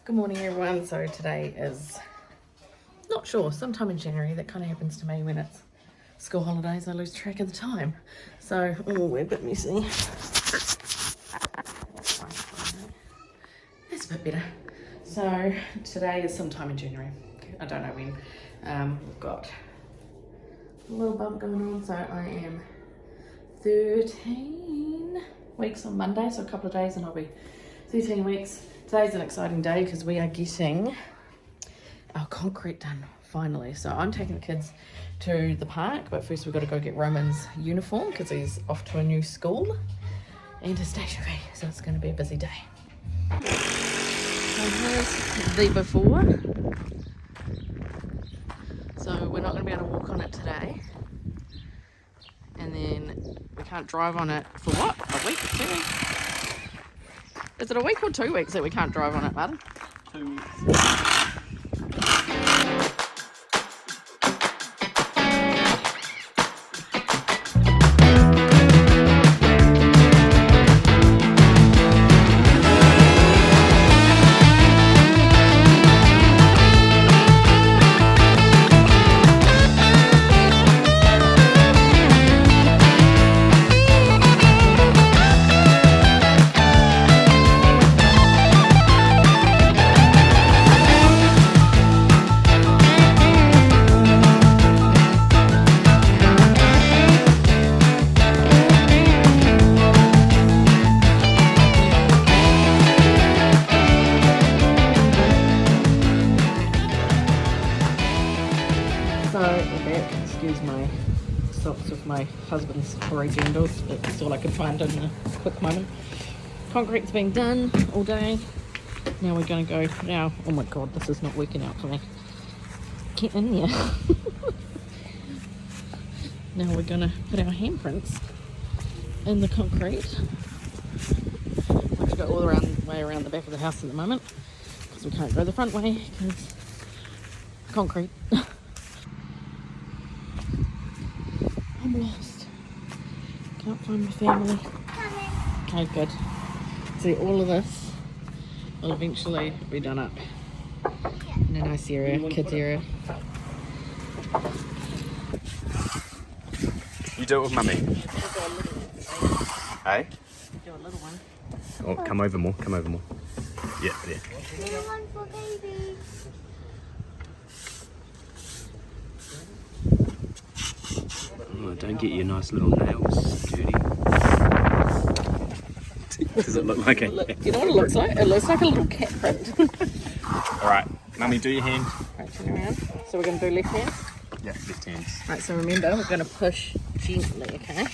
Good morning everyone. So today is, not sure, sometime in January. That kind of happens to me when it's school holidays. I lose track of the time. So, oh, we're a bit messy. That's a bit better. So today is sometime in January. I don't know when. We've got a little bump going on. So I am 13 weeks on Monday. So a couple of days and I'll be 13 weeks. Today's an exciting day because we are getting our concrete done finally. So I'm taking the kids to the park, but first we've got to go get Roman's uniform because he's off to a new school and his stationery. So it's going to be a busy day. So here's the before. So we're not going to be able to walk on it today. And then we can't drive on it for what? A week? 2 weeks? Is it a week or 2 weeks that we can't drive on it, Martin? 2 weeks. Excuse my socks with my husband's originals, but that's all I could find in a quick moment. Concrete's being done all day. Now we're going to go now. Oh my god, this is not working out for me. Get in there. Now we're going to put our handprints in the concrete. We have to go all the way around the back of the house at the moment because we can't go the front way because concrete. I'm lost. Can't find my family. Okay, good. See, all of this will eventually be done up in a nice area, kids area. You do it with mummy. Hey? Do a little one. Oh, come over more, come over more. Yeah, there. One for baby. Oh, don't get your nice little nails dirty. Does it look like a... You know what it looks like? It looks like a little cat print. Alright, mummy, do your hand. Right, turn around. So we're going to do left hand? Yeah, left hands. Right, so remember, we're going to push gently, okay?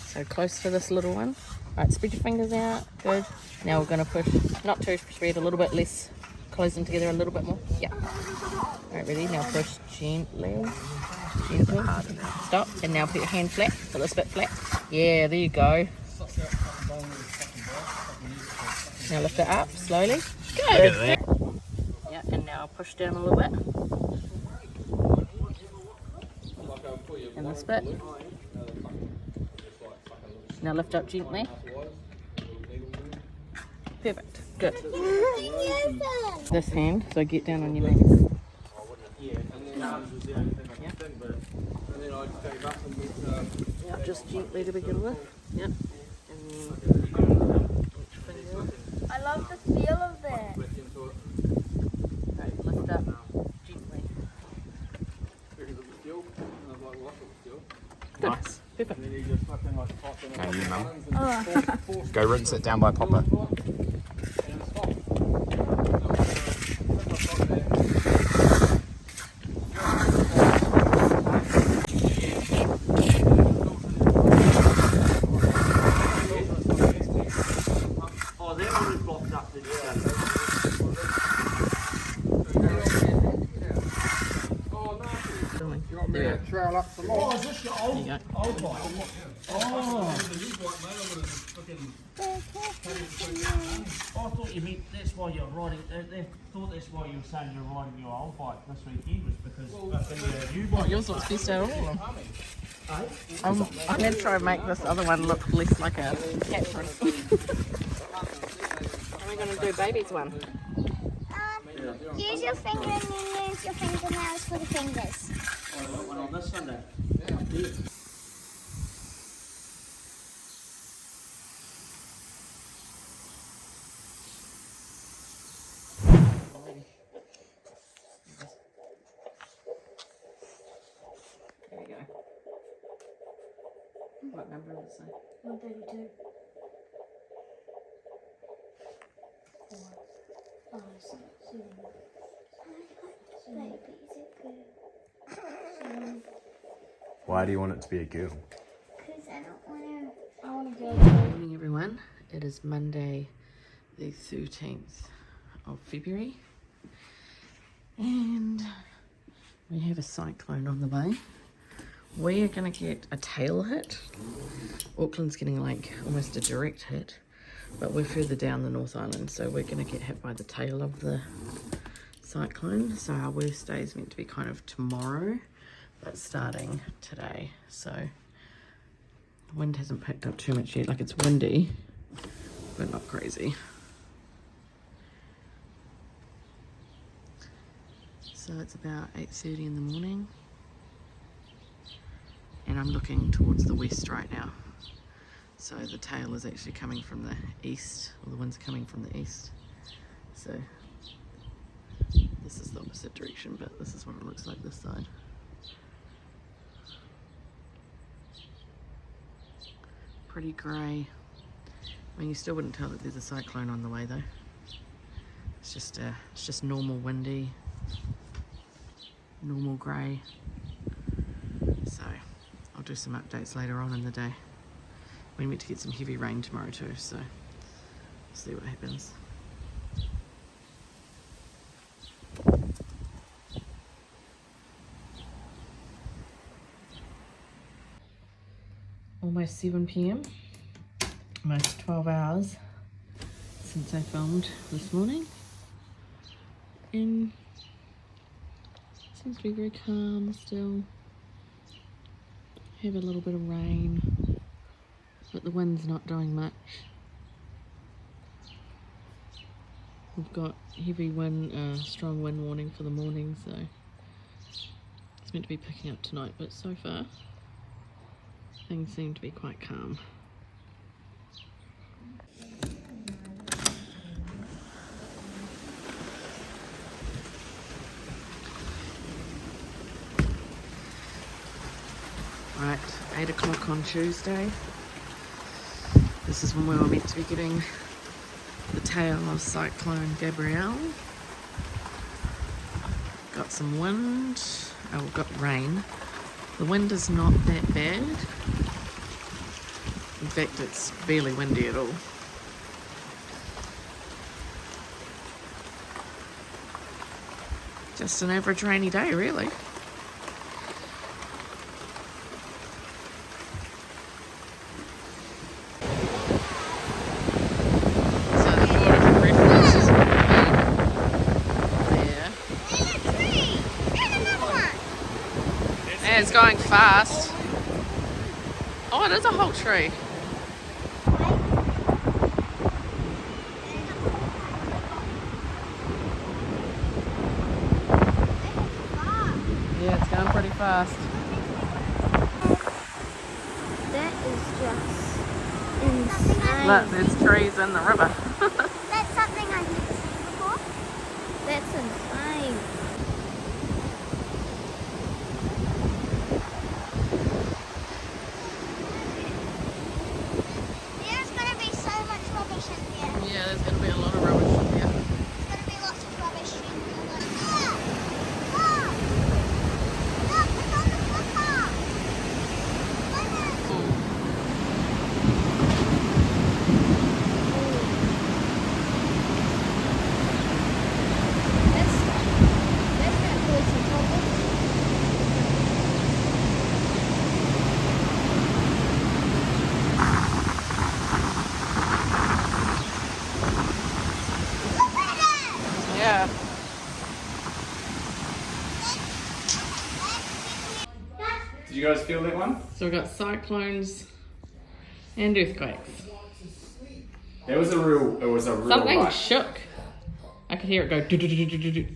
So close to this little one. Right, spread your fingers out. Good. Now we're going to push, not too spread, a little bit less. Close them together a little bit more. Yeah. Alright, ready? Now push gently. Gently. Stop. And now put your hand flat. Put this bit flat. Yeah, there you go. Now lift it up slowly. Good. Yeah, and now push down a little bit. And this bit. Now lift up gently. Perfect. Good. This hand, so get down on your knees. Yeah, just gently to begin with. Yeah. And then each finger. I love the feel of it. Right, lift up gently. Nice. Perfect. Now you, mum. Go rinse it down by Papa. Trail up some more. There you go. I thought you meant that's why you're riding. They thought that's why you were saying you're riding your old bike this weekend was because of your new bike. Yours looks best out of all of them. I'm going to try and make this other one look less like a cat print. We're going to do baby's one. Use your finger and then use your fingernails for the fingers. One on this Sunday. There we go. What number is it? 132. 4, 5, 6, 7. Baby, is it good? Why do you want it to be a girl? Because I want to go. Good morning, everyone. It is Monday, the 13th of February, and we have a cyclone on the way. We are going to get a tail hit. Auckland's getting like almost a direct hit, but we're further down the North Island, so we're going to get hit by the tail of the cyclone. So our worst day is meant to be kind of tomorrow, but starting today. So the wind hasn't picked up too much yet. Like, it's windy, but not crazy. So it's about 8:30 in the morning, and I'm looking towards the west right now. So the tail is actually coming from the east, or the wind's coming from the east. So this is the opposite direction, but this is what it looks like this side. Pretty grey. I mean, you still wouldn't tell that there's a cyclone on the way though. It's just normal windy, normal grey. So I'll do some updates later on in the day. We're meant to get some heavy rain tomorrow too, so we'll see what happens. Almost 7 p.m. Almost 12 hours since I filmed this morning, and it seems to be very calm still. Have a little bit of rain, but the wind's not doing much. We've got heavy wind, strong wind warning for the morning, so it's meant to be picking up tonight, but so far things seem to be quite calm. Right, 8 o'clock on Tuesday. This is when we were meant to be getting the tail of Cyclone Gabrielle. Got some wind. Oh, we've got rain. The wind is not that bad. In fact, it's barely windy at all. Just an average rainy day, really. It's going fast. Oh, it is a whole tree. Yeah, it's going pretty fast. That is just insane. Look, there's trees in the river. That's something I've never seen before. That's insane. There's going to be so much rubbish in here. Yeah, there's going to be a lot of rubbish in here. There's going to be lots of rubbish in here. Look, it's on the footpath. That's going to cause some problems. Yeah. Did you guys feel that one? So we've got cyclones and earthquakes. It was a real Something like, shook. I could hear it go do do do do do do.